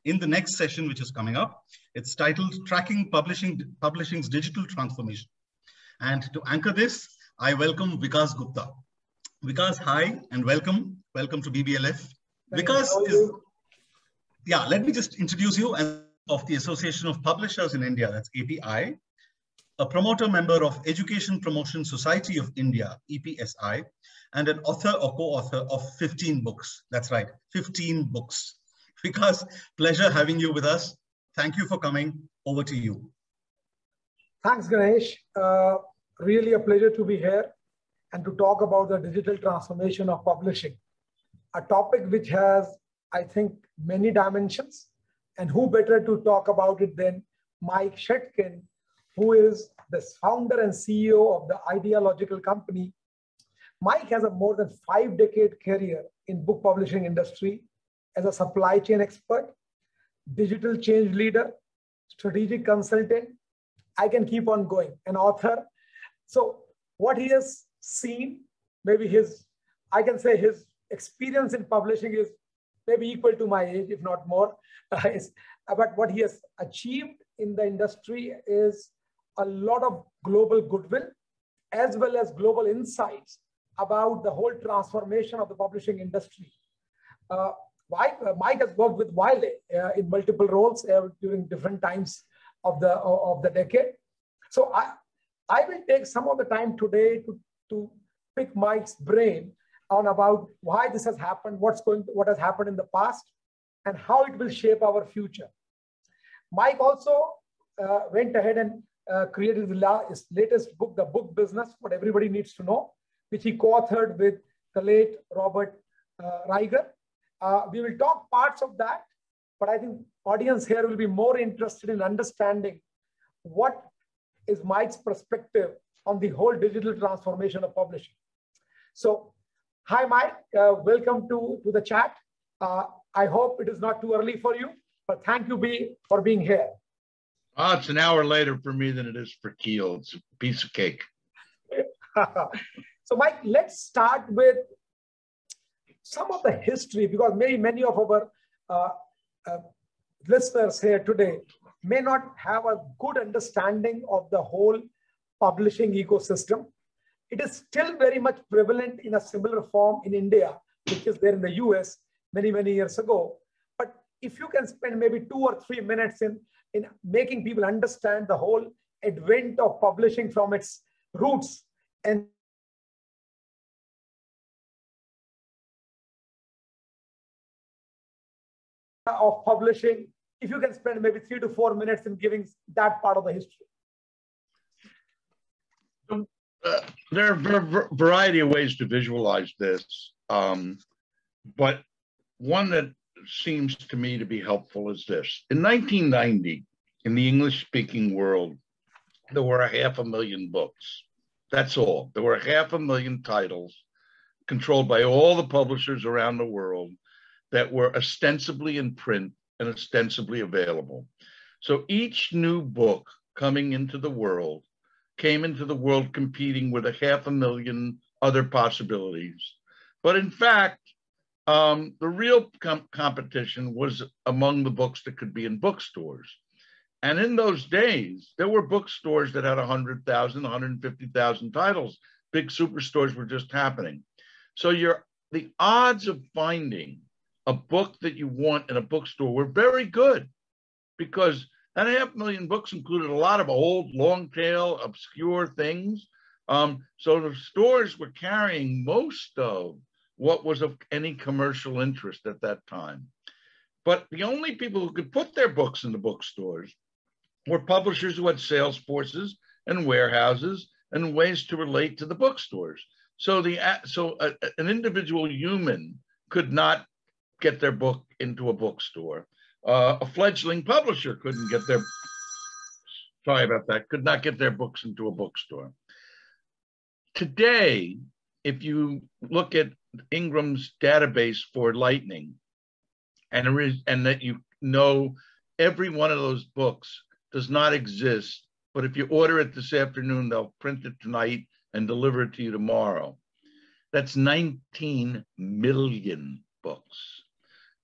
in the next session, which is coming up. It's titled Tracking Publishing's Digital Transformation. And to anchor this, I welcome Vikas Gupta. Vikas, hi, and welcome. Welcome to BBLF. Vikas is, let me just introduce you as of the Association of Publishers in India, that's API, a promoter member of Education Promotion Society of India, EPSI, and an author or co-author of 15 books. That's right, 15 books. Vikas, pleasure having you with us. Thank you for coming. Over to you. Thanks, Ganesh. Really a pleasure to be here and to talk about the digital transformation of publishing, a topic which has, I think, many dimensions. And who better to talk about it than Mike Shatzkin, who is the founder and CEO of the ideological company. Mike has a more than 5-decade career in book publishing industry as a supply chain expert, digital change leader, strategic consultant. I can keep on going, an author. So what he has seen, maybe I can say his experience in publishing is maybe equal to my age, if not more. But what he has achieved in the industry is a lot of global goodwill, as well as global insights about the whole transformation of the publishing industry. Mike has worked with Wiley in multiple roles during different times of the decade. So I will take some of the time today to pick Mike's brain on about why this has happened, what has happened in the past, and how it will shape our future. Mike also went ahead and created his latest book, The Book Business, What Everybody Needs to Know, which he co-authored with the late Robert Reiger. We will talk parts of that, but I think audience here will be more interested in understanding what is Mike's perspective on the whole digital transformation of publishing. So, hi, Mike. Welcome to the chat. I hope it is not too early for you, but thank you for being here. It's an hour later for me than it is for Keel. It's a piece of cake. So, Mike, let's start with some of the history, because many of our listeners here today may not have a good understanding of the whole publishing ecosystem. It is still very much prevalent in a similar form in India, which is there in the US many years ago. But if you can spend maybe 2 or 3 minutes in making people understand the whole advent of publishing from its roots and of publishing, if you can spend maybe 3 to 4 minutes in giving that part of the history. There are a variety of ways to visualize this, but one that seems to me to be helpful is this. In 1990, in the English-speaking world, there were 500,000 books. That's all. There were 500,000 titles controlled by all the publishers around the world that were ostensibly in print and ostensibly available. So each new book coming into the world came into the world competing with 500,000 other possibilities. But in fact, the real competition was among the books that could be in bookstores. And in those days, there were bookstores that had 100,000, 150,000 titles. Big superstores were just happening. So the odds of finding a book that you want in a bookstore were very good, because that 500,000 books included a lot of old, long tail, obscure things. So the stores were carrying most of what was of any commercial interest at that time. But the only people who could put their books in the bookstores were publishers who had sales forces and warehouses and ways to relate to the bookstores. So an individual human could not get their book into a bookstore. A fledgling publisher could not get their books into a bookstore. Today, if you look at Ingram's database for Lightning, and that you know every one of those books does not exist, but if you order it this afternoon, they'll print it tonight and deliver it to you tomorrow. That's 19 million books.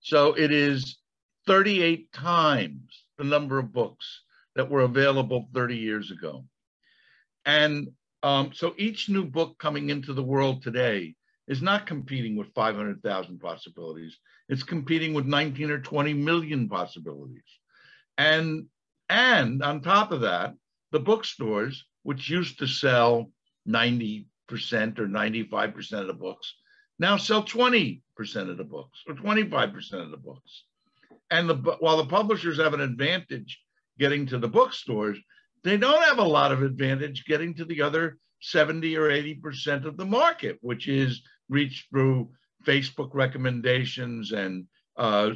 So it is 38 times the number of books that were available 30 years ago. And so each new book coming into the world today is not competing with 500,000 possibilities. It's competing with 19 or 20 million possibilities. And on top of that, the bookstores, which used to sell 90% or 95% of the books, now sell 20% of the books or 25% of the books. And while the publishers have an advantage getting to the bookstores, they don't have a lot of advantage getting to the other 70 or 80% of the market, which is reached through Facebook recommendations and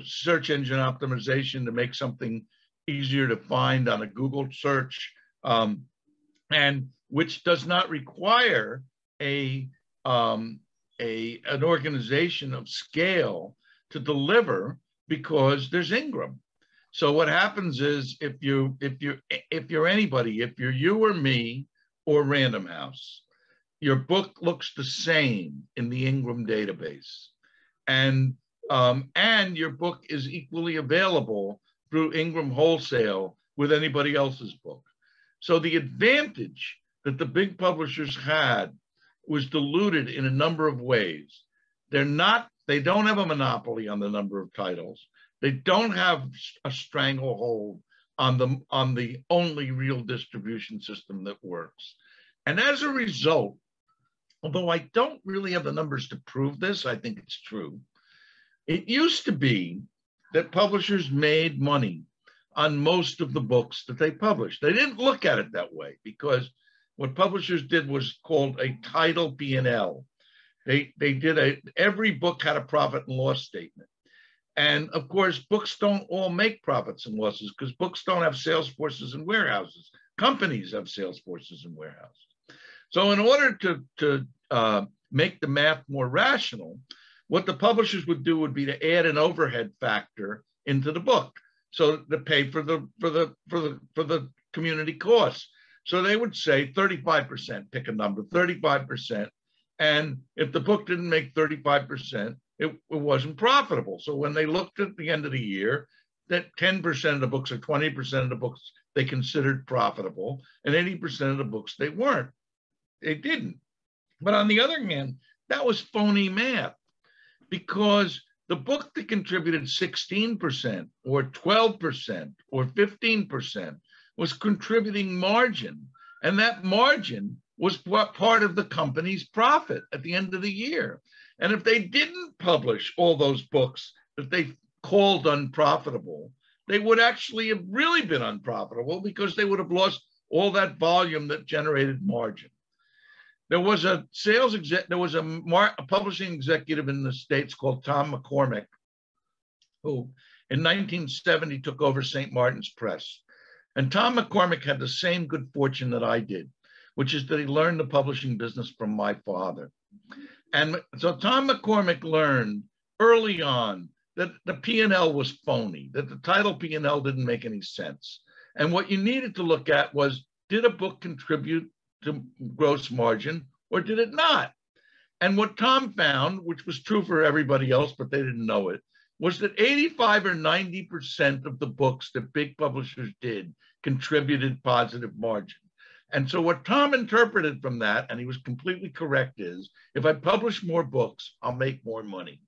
search engine optimization to make something easier to find on a Google search, and which does not require an organization of scale to deliver, because there's Ingram. So what happens is, if you're anybody, if you're you or me or Random House, your book looks the same in the Ingram database, and your book is equally available through Ingram Wholesale with anybody else's book. So the advantage that the big publishers had was diluted in a number of ways. They don't have a monopoly on the number of titles. They don't have a stranglehold on the only real distribution system that works. And as a result, although I don't really have the numbers to prove this, I think it's true. It used to be that publishers made money on most of the books that they published. They didn't look at it that way, because what publishers did was called a title P&L. Every book had a profit and loss statement. And of course, books don't all make profits and losses, because books don't have sales forces and warehouses. Companies have sales forces and warehouses. So in order to make the math more rational, what the publishers would do would be to add an overhead factor into the book, so to pay for the community costs. So they would say 35%, pick a number, 35%. And if the book didn't make 35%, it wasn't profitable. So when they looked at the end of the year, that 10% of the books or 20% of the books they considered profitable, and 80% of the books they weren't. They didn't. But on the other hand, that was phony math, because the book that contributed 16% or 12% or 15% was contributing margin. And that margin was part of the company's profit at the end of the year. And if they didn't publish all those books that they called unprofitable, they would actually have really been unprofitable, because they would have lost all that volume that generated margin. There was a publishing executive in the States called Tom McCormick, who in 1970 took over St. Martin's Press. And Tom McCormick had the same good fortune that I did, which is that he learned the publishing business from my father. And so Tom McCormick learned early on that the P&L was phony, that the title P&L didn't make any sense. And what you needed to look at was, did a book contribute to gross margin or did it not? And what Tom found, which was true for everybody else, but they didn't know it, was that 85 or 90% of the books that big publishers did contributed positive margin. And so what Tom interpreted from that, and he was completely correct, is if I publish more books, I'll make more money.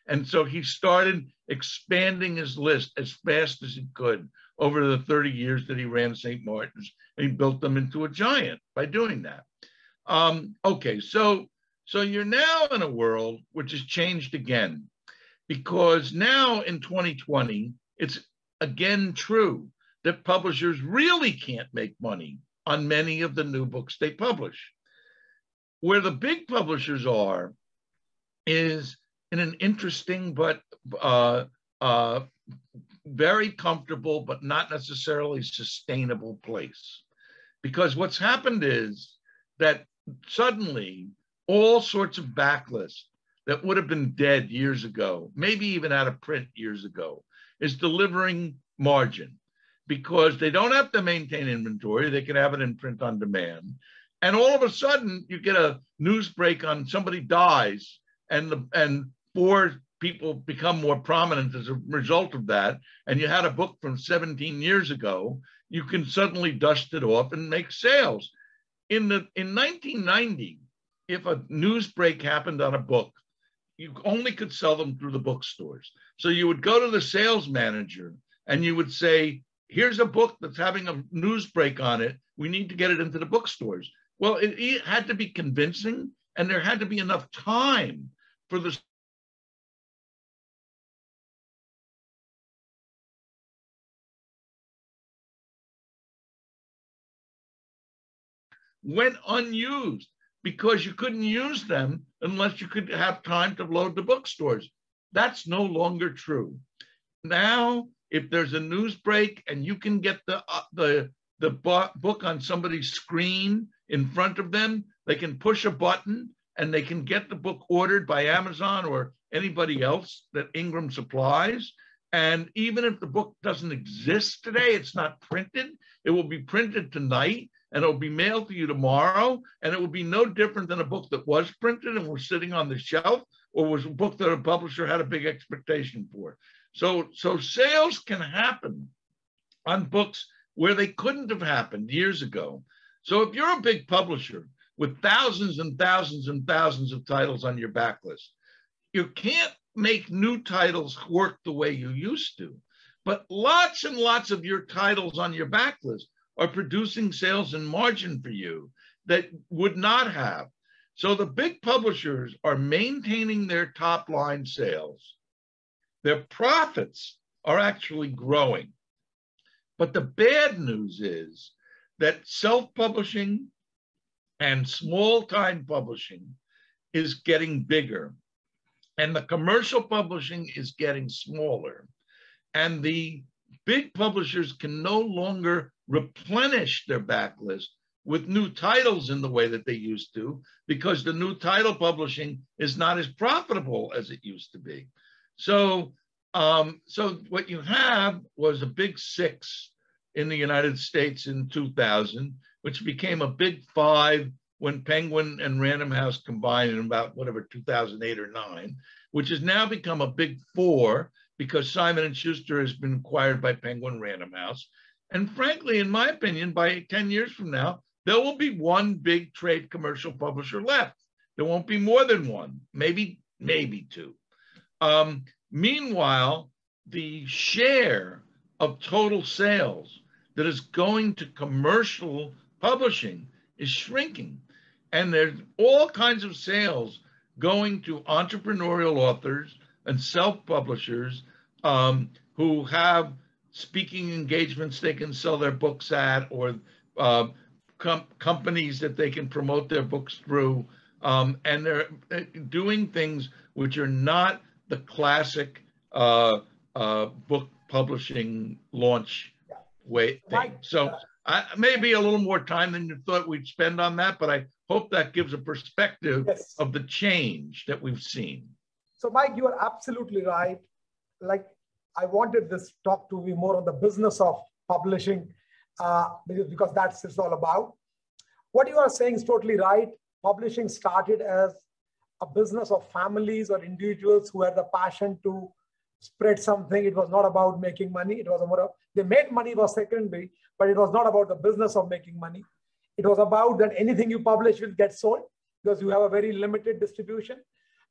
And so he started expanding his list as fast as he could over the 30 years that he ran St. Martin's, and he built them into a giant by doing that. Okay, so you're now in a world which has changed again, because now in 2020, it's again true that publishers really can't make money on many of the new books they publish. Where the big publishers are is in an interesting but very comfortable but not necessarily sustainable place. Because what's happened is that suddenly all sorts of backlists that would have been dead years ago, maybe even out of print years ago, is delivering margin, because they don't have to maintain inventory. They can have it in print on demand. And all of a sudden you get a news break on somebody dies, and 4 people become more prominent as a result of that, and you had a book from 17 years ago, you can suddenly dust it off and make sales. In 1990, if a news break happened on a book, you only could sell them through the bookstores. So you would go to the sales manager and you would say, here's a book that's having a news break on it. We need to get it into the bookstores. Well, it had to be convincing, and there had to be enough time for the went unused because you couldn't use them unless you could have time to load the bookstores. That's no longer true. Now, if there's a news break and you can get the book on somebody's screen in front of them, they can push a button and they can get the book ordered by Amazon or anybody else that Ingram supplies. And even if the book doesn't exist today, it's not printed, it will be printed tonight and it'll be mailed to you tomorrow. And it will be no different than a book that was printed and was sitting on the shelf, or was a book that a publisher had a big expectation for. So sales can happen on books where they couldn't have happened years ago. So if you're a big publisher with thousands and thousands and thousands of titles on your backlist, you can't make new titles work the way you used to. But lots and lots of your titles on your backlist are producing sales and margin for you that would not have. So the big publishers are maintaining their top line sales. Their profits are actually growing. But the bad news is that self-publishing and small-time publishing is getting bigger, and the commercial publishing is getting smaller. And the big publishers can no longer replenish their backlist with new titles in the way that they used to, because the new title publishing is not as profitable as it used to be. So what you have was a big 6 in the United States in 2000, which became a big 5 when Penguin and Random House combined in about 2008 or 9, which has now become a big 4 because Simon & Schuster has been acquired by Penguin Random House. And frankly, in my opinion, by 10 years from now, there will be one big trade commercial publisher left. There won't be more than one, maybe 2. Meanwhile, the share of total sales that is going to commercial publishing is shrinking. And there's all kinds of sales going to entrepreneurial authors and self-publishers who have speaking engagements they can sell their books at, or companies that they can promote their books through. And they're doing things which are not the classic book publishing launch way thing. So maybe a little more time than you thought we'd spend on that, but I hope that gives a perspective of the change that we've seen. So Mike, you are absolutely right. Like, I wanted this talk to be more on the business of publishing because that's what it's all about. What you are saying is totally right. Publishing started as a business of families or individuals who had the passion to spread something. It was not about making money. It was more of, they made money was secondary, but it was not about the business of making money. It was about that anything you publish will get sold because you have a very limited distribution.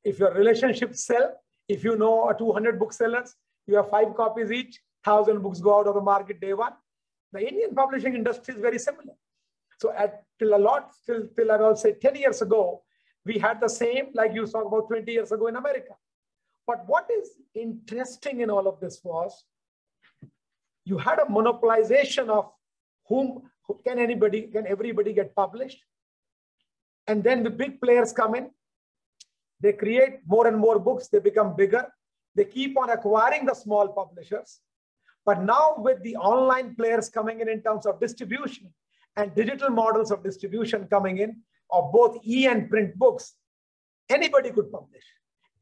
If your relationships sell, if you know 200 booksellers, you have 5 copies each, 1,000 books go out of the market day one. The Indian publishing industry is very similar. So till I will say 10 years ago, we had the same, like you saw about 20 years ago in America. But what is interesting in all of this was you had a monopolization of can everybody get published? And then the big players come in, they create more and more books, they become bigger. They keep on acquiring the small publishers. But now with the online players coming in terms of distribution and digital models of distribution coming in of both e and print books, anybody could publish.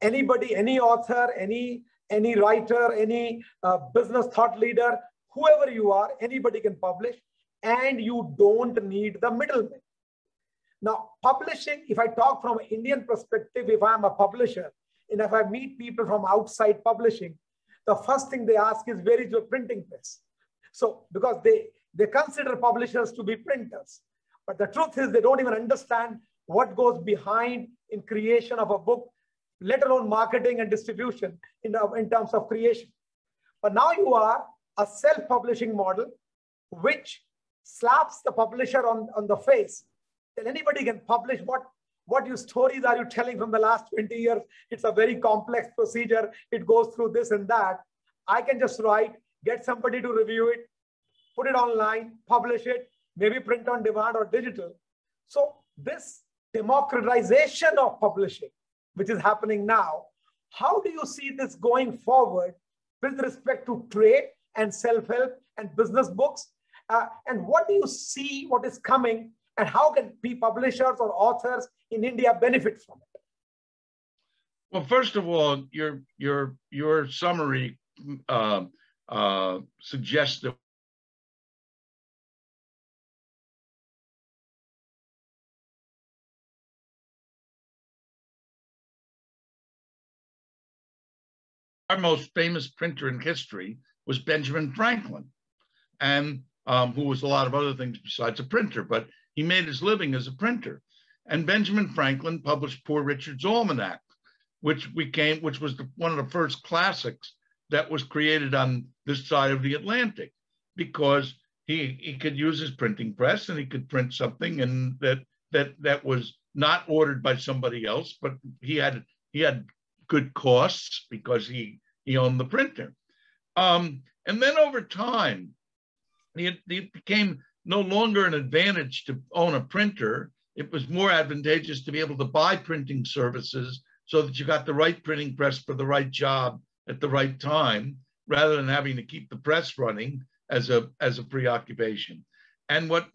Anybody, any author, any writer, any business thought leader, whoever you are, anybody can publish, and you don't need the middleman. Now, publishing, if I talk from an Indian perspective, if I'm a publisher, And if I meet people from outside publishing, the first thing they ask is, where is your printing press? So because they consider publishers to be printers. But the truth is they don't even understand what goes behind in creation of a book, let alone marketing and distribution in terms of creation. But now you are a self-publishing model, which slaps the publisher on the face. Then anybody can publish. What your stories are you telling from the last 20 years? It's a very complex procedure. It goes through this and that. I can just write, get somebody to review it, put it online, publish it, maybe print on demand or digital. So this democratization of publishing, which is happening now, how do you see this going forward with respect to trade and self-help and business books? And what do you see, what is coming, and how can publishers or authors in India benefit from it? Well, first of all, your summary suggests that our most famous printer in history was Benjamin Franklin, and who was a lot of other things besides a printer, but he made his living as a printer. And Benjamin Franklin published Poor Richard's Almanac, which was one of the first classics that was created on this side of the Atlantic, because he could use his printing press and he could print something, and that was not ordered by somebody else, but he had good costs because he owned the printer. And then over time, it became no longer an advantage to own a printer. It was more advantageous to be able to buy printing services so that you got the right printing press for the right job at the right time, rather than having to keep the press running as a preoccupation. And what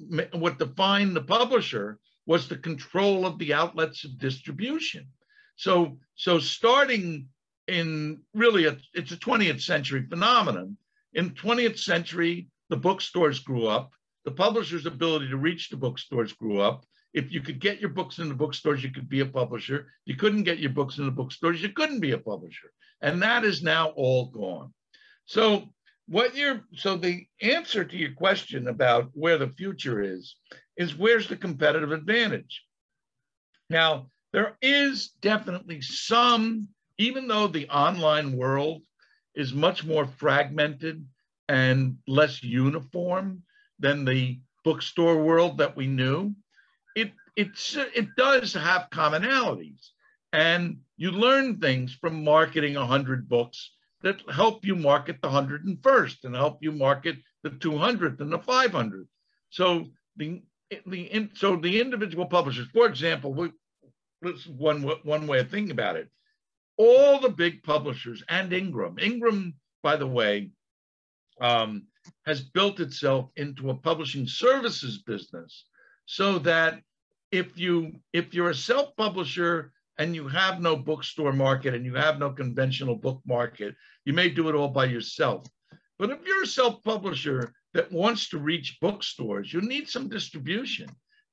defined the publisher was the control of the outlets of distribution. So starting in really, it's a 20th century phenomenon. In 20th century, the bookstores grew up. The publisher's ability to reach the bookstores grew up. If you could get your books in the bookstores, you could be a publisher. You couldn't get your books in the bookstores, you couldn't be a publisher. And that is now all gone. So the answer to your question about where the future is where's the competitive advantage? Now, there is definitely some, even though the online world is much more fragmented and less uniform than the bookstore world that we knew, it does have commonalities. And you learn things from marketing 100 books that help you market the 101st and help you market the 200th and the 500th. So the individual publishers, for example, this is one way of thinking about it. All the big publishers and Ingram, by the way, has built itself into a publishing services business, so that if you're a self-publisher and you have no bookstore market and you have no conventional book market, you may do it all by yourself. But if you're a self-publisher that wants to reach bookstores, you need some distribution.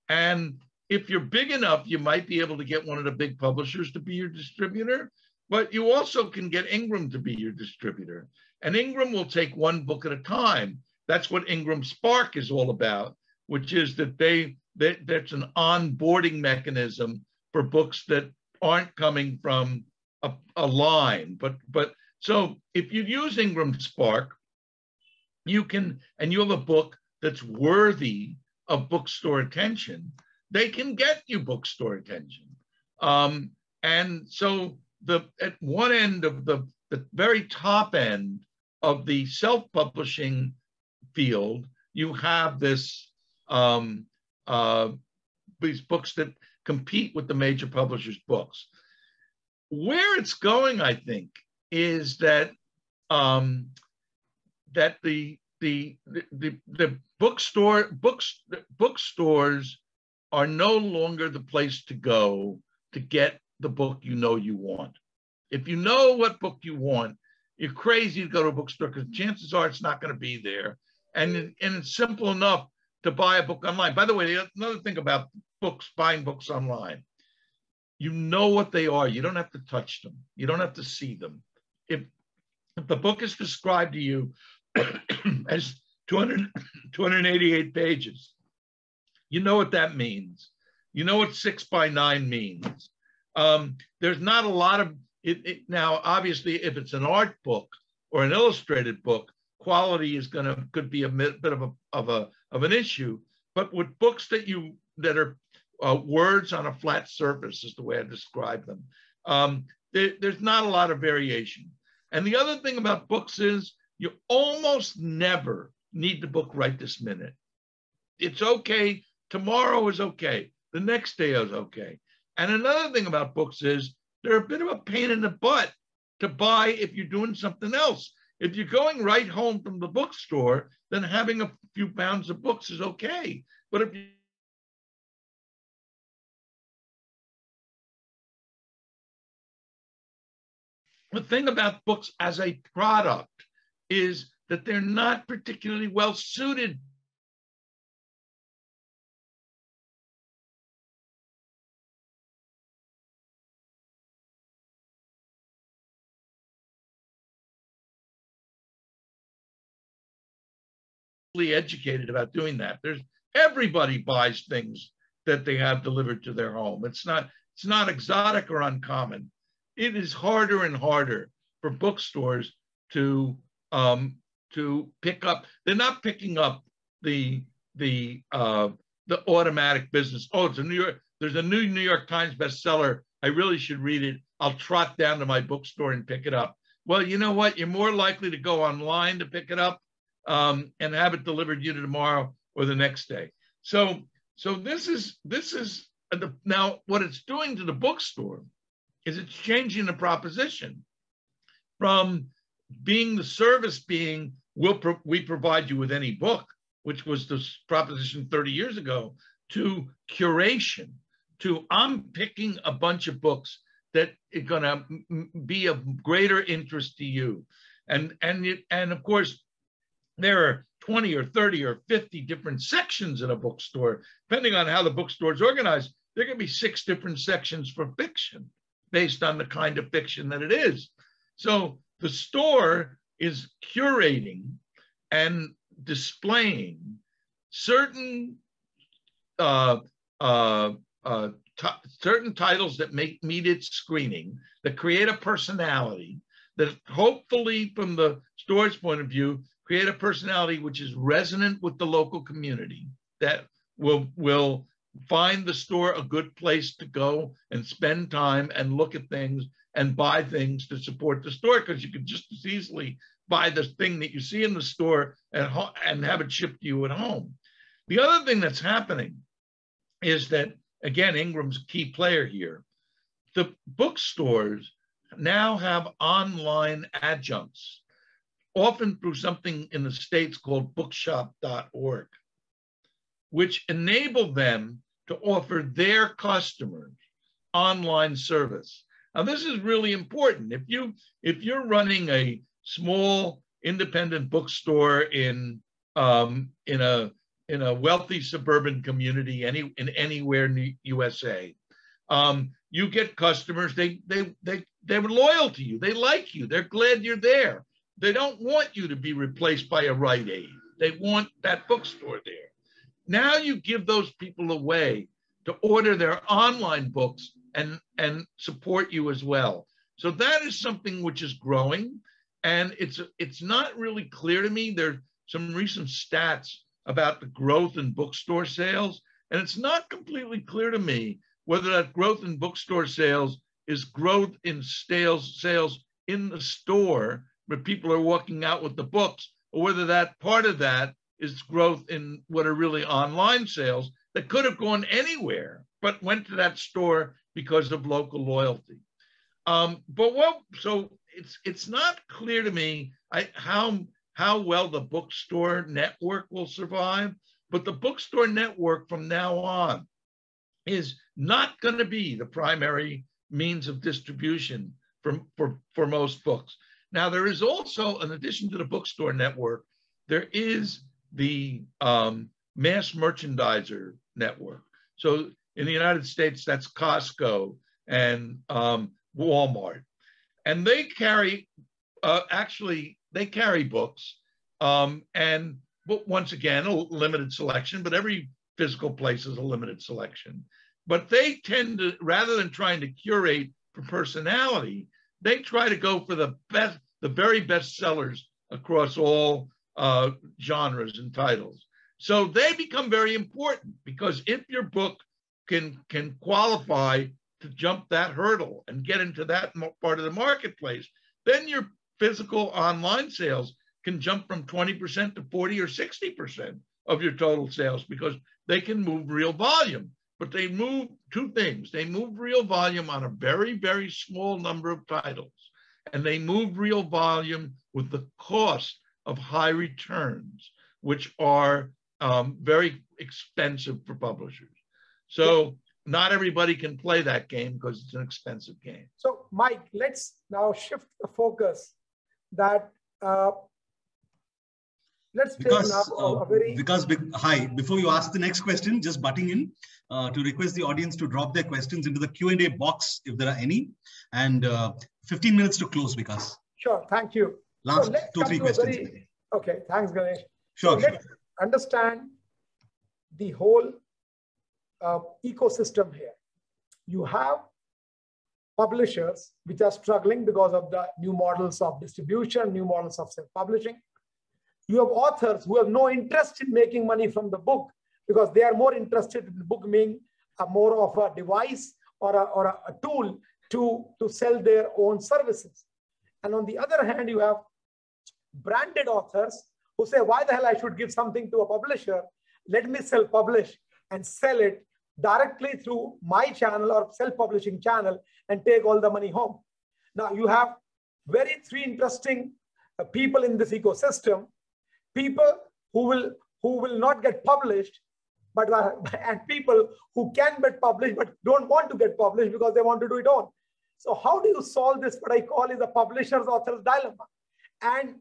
And if you're big enough, you might be able to get one of the big publishers to be your distributor, but you also can get Ingram to be your distributor. And Ingram will take one book at a time. That's what Ingram Spark is all about, which is that that's an onboarding mechanism for books that aren't coming from a line. But so if you use Ingram Spark, you can, and you have a book that's worthy of bookstore attention, they can get you bookstore attention. And so at one end of the very top end of the self-publishing field, you have these books that compete with the major publishers' books. Where it's going, I think, is that the bookstores are no longer the place to go to get the book you know you want. If you know what book you want, you're crazy to go to a bookstore, because chances are it's not going to be there. And it's simple enough to buy a book online. By the way, another thing about books, buying books online, You know what they are. You don't have to touch them. You don't have to see them. If the book is described to you as 288 pages, you know what that means. You know what 6 by 9 means. There's not a lot of it. Now, obviously, if it's an art book or an illustrated book, quality could be a bit of an issue. But with books that are words on a flat surface is the way I describe them. There's not a lot of variation. And the other thing about books is you almost never need the book right this minute. It's okay. Tomorrow is okay. The next day is okay. And another thing about books is they're a bit of a pain in the butt to buy if you're doing something else. If you're going right home from the bookstore, then having a few pounds of books is okay. But if you the thing about books as a product is that they're not particularly well suited educated about doing that. Everybody buys things that they have delivered to their home. It's not exotic or uncommon. It is harder and harder for bookstores to pick up. They're not picking up the automatic business. Oh, there's a new New York Times bestseller. I really should read it. I'll trot down to my bookstore and pick it up. Well, you know what? You're more likely to go online to pick it up and have it delivered to you tomorrow or the next day. So this is now what it's doing to the bookstore is it's changing the proposition from being the service being we provide you with any book, which was the proposition 30 years ago, to curation, to I'm picking a bunch of books that are going to be of greater interest to you. And of course, there are 20 or 30 or 50 different sections in a bookstore. Depending on how the bookstore is organized, there can be 6 different sections for fiction based on the kind of fiction that it is. So the store is curating and displaying certain certain titles that meet its screening, that create a personality, that hopefully from the store's point of view, create a personality which is resonant with the local community, that will find the store a good place to go and spend time and look at things and buy things to support the store, because you could just as easily buy the thing that you see in the store and have it shipped to you at home. The other thing that's happening is that, again, Ingram's a key player here. The bookstores now have online adjuncts, often through something in the States called bookshop.org, which enable them to offer their customers online service. Now, this is really important. If you're running a small independent bookstore in a wealthy suburban community anywhere in the USA, you get customers. They're loyal to you. They like you. They're glad you're there. They don't want you to be replaced by a Rite Aid. They want that bookstore there. Now you give those people a way to order their online books and support you as well. So that is something which is growing, and it's not really clear to me. There's some recent stats about the growth in bookstore sales, and it's not completely clear to me whether that growth in bookstore sales is growth in sales in the store where people are walking out with the books, or whether that part of that is growth in what are really online sales that could have gone anywhere but went to that store because of local loyalty. So it's not clear to me how well the bookstore network will survive, but the bookstore network from now on is not going to be the primary means of distribution for most books. Now, there is also, in addition to the bookstore network, there is the mass merchandiser network. So in the United States, that's Costco and Walmart. And they carry, they carry books. But once again, a limited selection, but every physical place is a limited selection. But they tend to, rather than trying to curate for personality, they try to go for the best, the very best sellers across all genres and titles. So they become very important, because if your book can qualify to jump that hurdle and get into that part of the marketplace, then your physical online sales can jump from 20% to 40 or 60% of your total sales, because they can move real volume. But they move two things. They move real volume on a very, very small number of titles, and they move real volume with the cost of high returns, which are very expensive for publishers. So not everybody can play that game because it's an expensive game. So Mike, let's now shift the focus that let's take now a very... Hi, before you ask the next question, just butting in to request the audience to drop their questions into the Q&A box if there are any, and 15 minutes to close, Vikas. Sure, thank you. Last so 2-3 questions. Okay, thanks, Ganesh. Sure. So let's understand the whole ecosystem here. You have publishers which are struggling because of the new models of distribution, new models of self-publishing. You have authors who have no interest in making money from the book because they are more interested in the book being more of a device or a tool to sell their own services. And on the other hand, you have branded authors who say, why the hell I should give something to a publisher? Let me self-publish and sell it directly through my channel or self-publishing channel and take all the money home. Now you have three interesting people in this ecosystem. People who will not get published, and people who can get published but don't want to get published because they want to do it on. So how do you solve this? What I call is a publisher's author's dilemma. And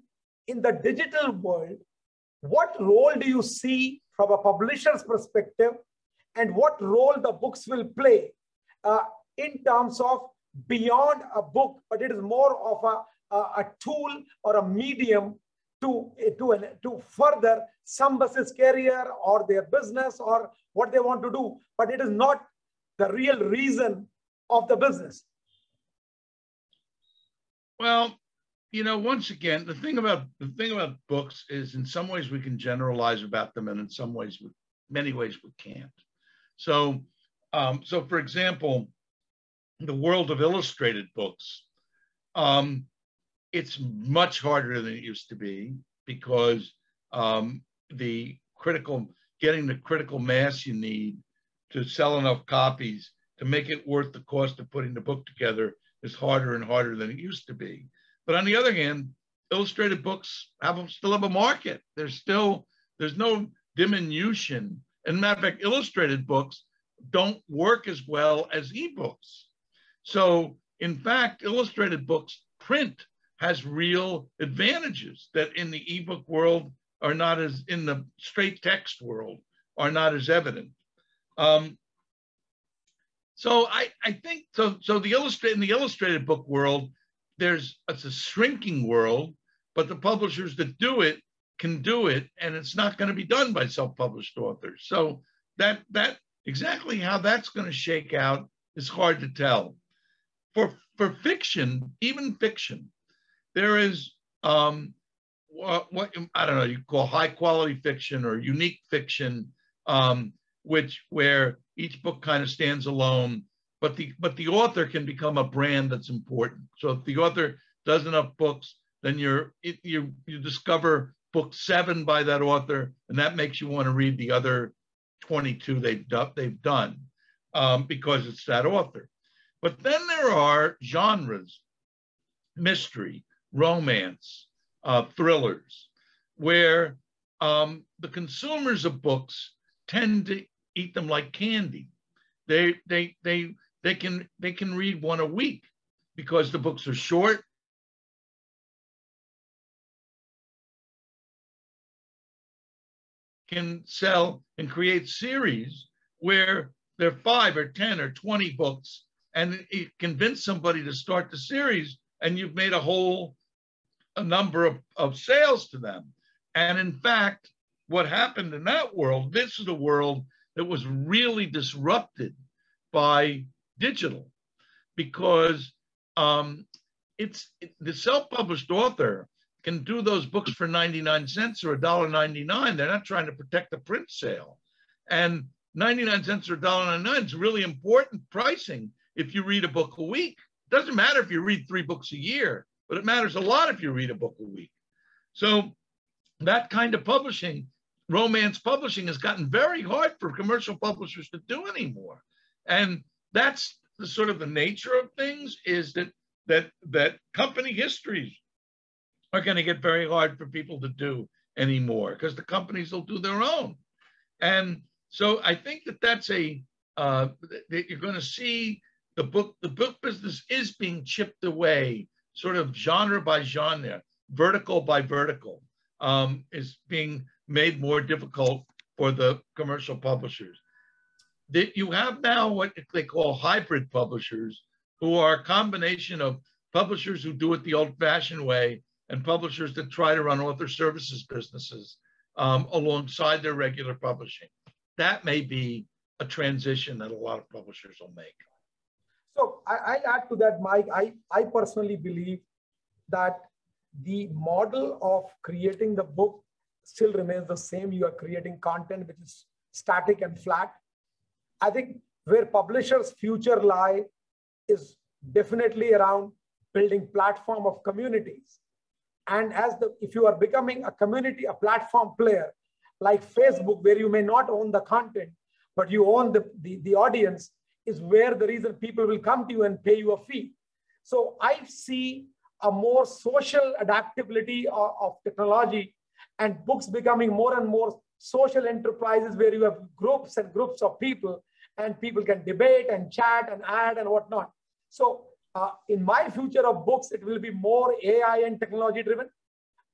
in the digital world, what role do you see from a publisher's perspective, and what role the books will play in terms of beyond a book, but it is more of a tool or a medium to further somebody's career or their business or what they want to do, but it is not the real reason of the business. Well, you know, once again, the thing about books is, in some ways we can generalize about them, and in some ways, many ways we can't. So, so for example, the world of illustrated books, it's much harder than it used to be, because getting the critical mass you need to sell enough copies to make it worth the cost of putting the book together is harder and harder than it used to be. But on the other hand, illustrated books still have a market. There's no diminution. And matter of fact, illustrated books don't work as well as ebooks. So in fact, illustrated books, print has real advantages that in the ebook world are not as, in the straight text world, are not as evident. So I think, so in the illustrated book world, it's a shrinking world, but the publishers that do it can do it, and it's not going to be done by self-published authors. So that exactly how that's going to shake out is hard to tell. For fiction, even fiction, there is what I don't know, you call high quality fiction or unique fiction, where each book kind of stands alone, but the author can become a brand that's important. So if the author does enough books, then you discover book 7 by that author, and that makes you want to read the other 22 they've done because it's that author. But then there are genres, mystery, romance, thrillers, where the consumers of books tend to eat them like candy. They can read one a week because the books are short. Can sell and create series where there are 5 or 10 or 20 books and you convince somebody to start the series, and you've made a number of sales to them. And in fact, what happened in that world, this is a world that was really disrupted by digital, because the self-published author can do those books for 99 cents or $1.99. They're not trying to protect the print sale. And 99 cents or $1.99 is really important pricing if you read a book a week. It doesn't matter if you read 3 books a year, but it matters a lot if you read a book a week. So that kind of publishing, romance publishing, has gotten very hard for commercial publishers to do anymore. And that's the sort of the nature of things, is that company histories are going to get very hard for people to do anymore, because the companies will do their own. And so I think that's that you're going to see the book business is being chipped away, sort of genre by genre, vertical by vertical, is being made more difficult for the commercial publishers. That you have now what they call hybrid publishers, who are a combination of publishers who do it the old-fashioned way and publishers that try to run author services businesses alongside their regular publishing. That may be a transition that a lot of publishers will make. So I add to that, Mike. I personally believe that the model of creating the book still remains the same. You are creating content which is static and flat. I think where publishers' future lie is definitely around building platform of communities. And if you are becoming a community, a platform player like Facebook, where you may not own the content, but you own the audience, is where the reason people will come to you and pay you a fee. So I see a more social adaptability of technology, and books becoming more and more social enterprises where you have groups and groups of people, and people can debate and chat and add and whatnot. So in my future of books, it will be more AI and technology driven,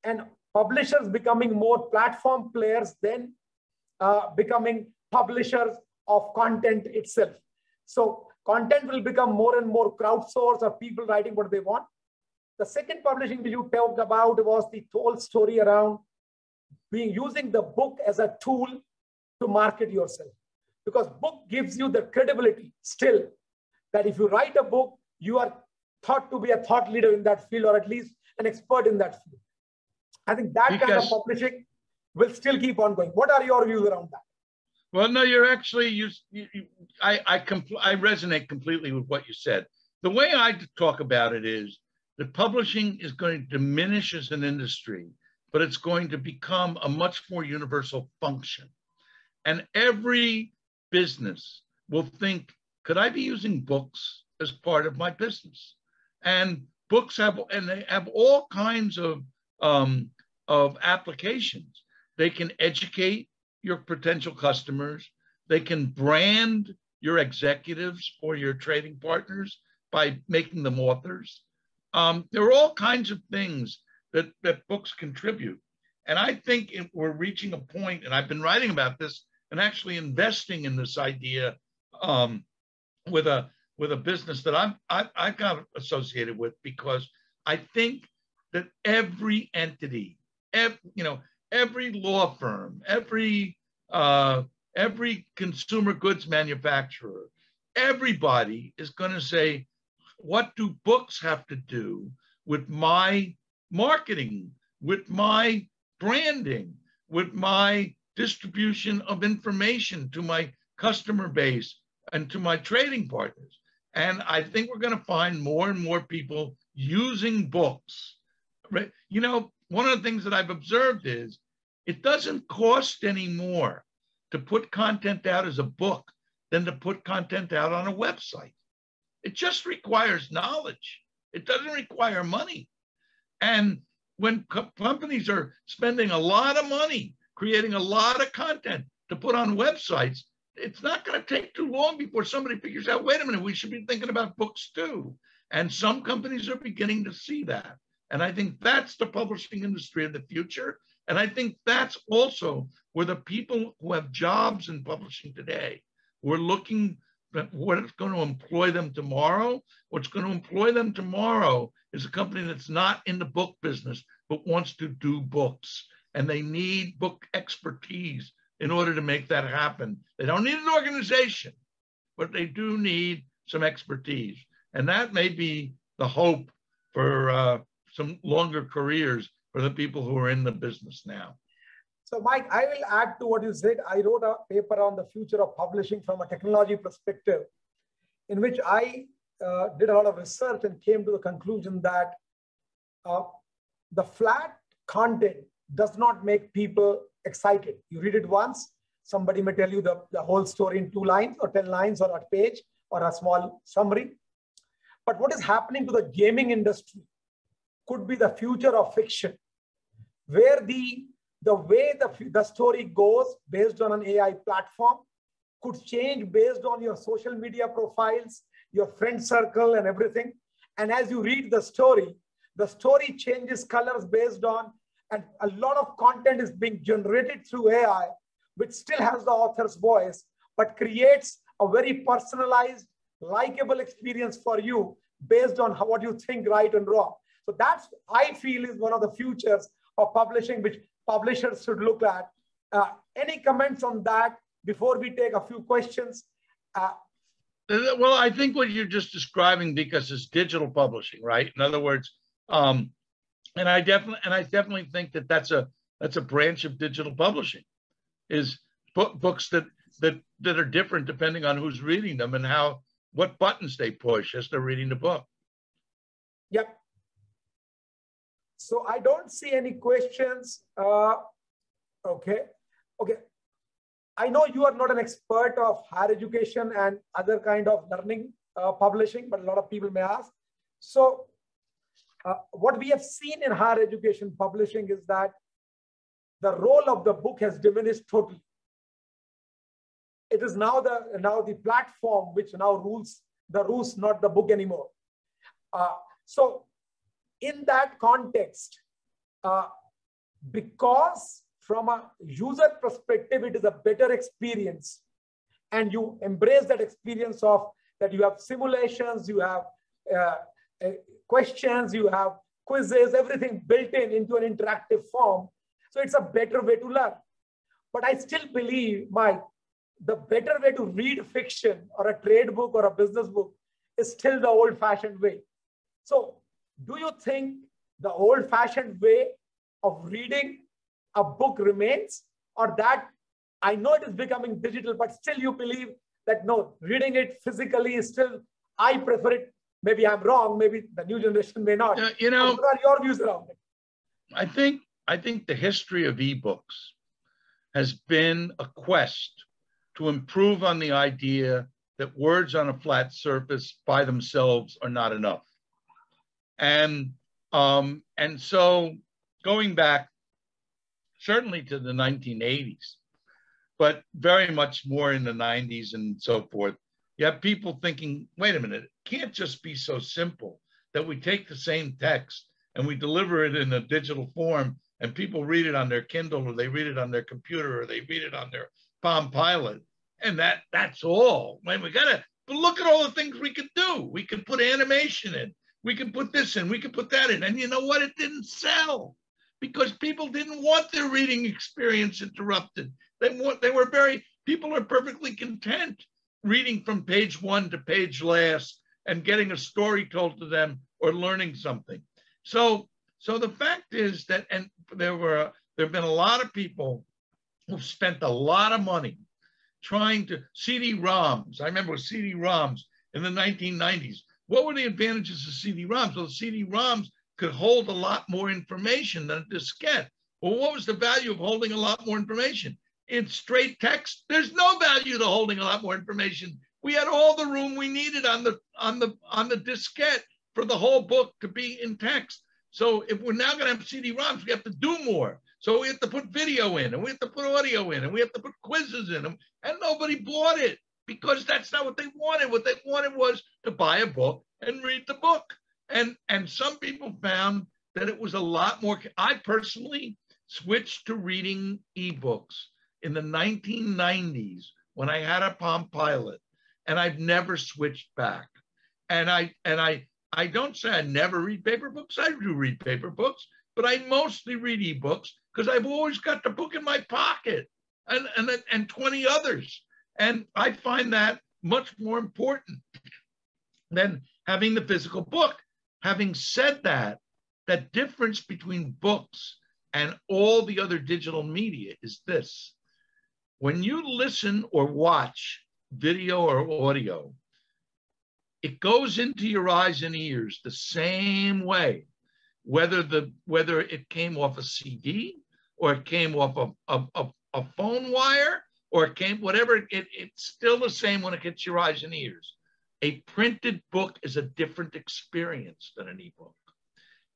and publishers becoming more platform players than becoming publishers of content itself. So content will become more and more crowdsourced, or people writing what they want. The second publishing that you talked about was the whole story around using the book as a tool to market yourself. Because book gives you the credibility still that if you write a book, you are thought to be a thought leader in that field, or at least an expert in that field. I think that kind of publishing will still keep on going. What are your views around that? Well, no, you're actually, I resonate completely with what you said. The way I talk about it is that publishing is going to diminish as an industry, but it's going to become a much more universal function. And every business will think, could I be using books as part of my business? And books have all kinds of applications. They can educate your potential customers. They can brand your executives or your trading partners by making them authors. There are all kinds of things that books contribute. And I think we're reaching a point, and I've been writing about this and actually investing in this idea with a business that I got associated with, because I think that every entity, every law firm, every consumer goods manufacturer, everybody is going to say, what do books have to do with my marketing, with my branding, with my distribution of information to my customer base and to my trading partners? And I think we're going to find more and more people using books. Right? One of the things that I've observed is it doesn't cost any more to put content out as a book than to put content out on a website. It just requires knowledge. It doesn't require money. And when companies are spending a lot of money creating a lot of content to put on websites, it's not going to take too long before somebody figures out, wait a minute, we should be thinking about books too. And some companies are beginning to see that. And I think that's the publishing industry of the future. And I think that's also where the people who have jobs in publishing today, who are looking what's going to employ them tomorrow. What's going to employ them tomorrow is a company that's not in the book business, but wants to do books. And they need book expertise in order to make that happen. They don't need an organization, but they do need some expertise. And that may be the hope for some longer careers for the people who are in the business now. So Mike, I will add to what you said. I wrote a paper on the future of publishing from a technology perspective, in which I did a lot of research and came to the conclusion that the flat content does not make people excited. You read it once, somebody may tell you the whole story in 2 lines or 10 lines or a page or a small summary. But what is happening to the gaming industry could be the future of fiction, where the way the story goes based on an AI platform could change based on your social media profiles, your friend circle and everything. And as you read the story changes colors based on, and a lot of content is being generated through AI, which still has the author's voice, but creates a very personalized, likable experience for you based on what you think right and wrong. So that's, I feel, is one of the futures of publishing, which publishers should look at. Any comments on that before we take a few questions? Well, I think what you're just describing, because is digital publishing, right? In other words, and I definitely think that that's a branch of digital publishing, is books that are different depending on who's reading them and what buttons they push as they're reading the book. Yep. So I don't see any questions. Okay. I know you are not an expert of higher education and other kind of learning publishing, but a lot of people may ask. So what we have seen in higher education publishing is that the role of the book has diminished totally. It is now the platform which now rules the roost, not the book anymore. So in that context, because from a user perspective, it is a better experience, and you embrace that experience of that you have simulations, you have questions, you have quizzes, everything built into an interactive form. So it's a better way to learn. But I still believe, Mike, the better way to read fiction or a trade book or a business book is still the old-fashioned way. So do you think the old-fashioned way of reading a book remains, or that, I know it is becoming digital, but still you believe that no, reading it physically is still, I prefer it. Maybe I'm wrong, maybe the new generation may not. You know, what are your views around it? I think the history of ebooks has been a quest to improve on the idea that words on a flat surface by themselves are not enough. And so going back certainly to the 1980s, but very much more in the 90s and so forth, you have people thinking, wait a minute, it can't just be so simple that we take the same text and we deliver it in a digital form and people read it on their Kindle, or they read it on their computer, or they read it on their Palm Pilot. And that's all. I mean, we gotta look at all the things we could do. We could put animation in, we could put this in, we could put that in. And you know what? It didn't sell because people didn't want their reading experience interrupted. People are perfectly content reading from page 1 to page last and getting a story told to them or learning something. So the fact is that, and there have been a lot of people who've spent a lot of money trying to CD-ROMs. I remember with CD-ROMs in the 1990s. What were the advantages of CD-ROMs? Well, the CD-ROMs could hold a lot more information than a diskette. Well, what was the value of holding a lot more information? In straight text, there's no value to holding a lot more information. We had all the room we needed on the diskette for the whole book to be in text. So if we're now going to have CD-ROMs, we have to do more. So we have to put video in, and we have to put audio in, and we have to put quizzes in them. And nobody bought it because that's not what they wanted. What they wanted was to buy a book and read the book. And some people found that it was a lot more. I personally switched to reading ebooks in the 1990s when I had a Palm Pilot. and I've never switched back. And I don't say I never read paper books. I do read paper books, but I mostly read ebooks because I've always got the book in my pocket and 20 others. And I find that much more important than having the physical book. Having said that, that difference between books and all the other digital media is this. When you listen or watch video or audio, it goes into your eyes and ears the same way, whether it came off a CD or it came off a phone wire or it came, whatever, it's still the same when it hits your eyes and ears. A printed book is a different experience than an ebook.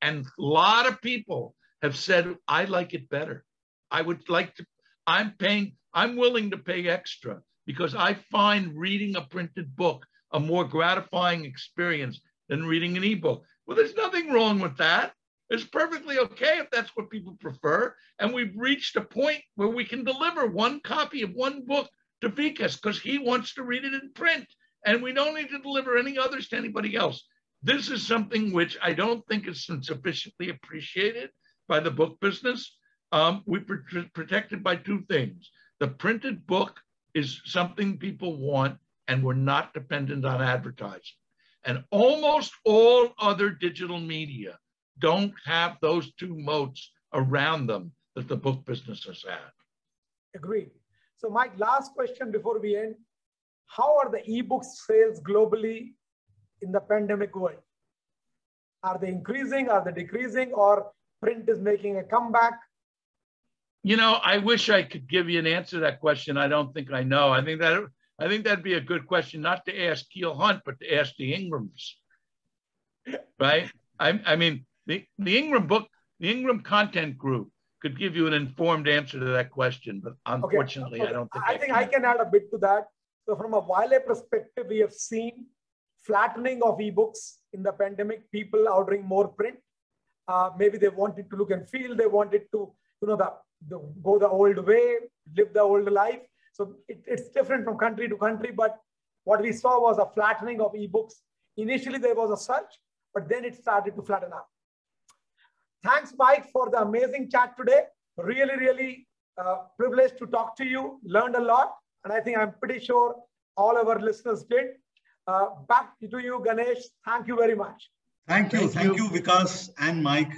And a lot of people have said, I like it better. I would like to, I'm willing to pay extra because I find reading a printed book a more gratifying experience than reading an ebook. Well, there's nothing wrong with that. It's perfectly okay if that's what people prefer. And we've reached a point where we can deliver one copy of one book to Vikas because he wants to read it in print. And we don't need to deliver any others to anybody else. This is something which I don't think is sufficiently appreciated by the book business. We're protected by two things. The printed book is something people want, and we're not dependent on advertising. And almost all other digital media don't have those two moats around them that the book business has had. Agreed. So Mike, last question before we end. How are the ebook sales globally in the pandemic world? Are they increasing? Are they decreasing? Or print is making a comeback? You know, I wish I could give you an answer to that question. I don't think I know. I think that'd be a good question, not to ask Keel Hunt, but to ask the Ingrams, right? I mean, the Ingram book, the Ingram Content Group could give you an informed answer to that question, but unfortunately, okay. I don't think I think I can add a bit to that. So from a Wiley perspective, we have seen flattening of ebooks in the pandemic, people ordering more print. Maybe they wanted to look and feel, they wanted to, go the old way, live the old life. So it's different from country to country, but what we saw was a flattening of ebooks. Initially, there was a surge, but then it started to flatten out. Thanks, Mike, for the amazing chat today. Really, really privileged to talk to you, learned a lot. And I think I'm pretty sure all of our listeners did. Back to you, Ganesh. Thank you very much. Thank you, Vikas and Mike.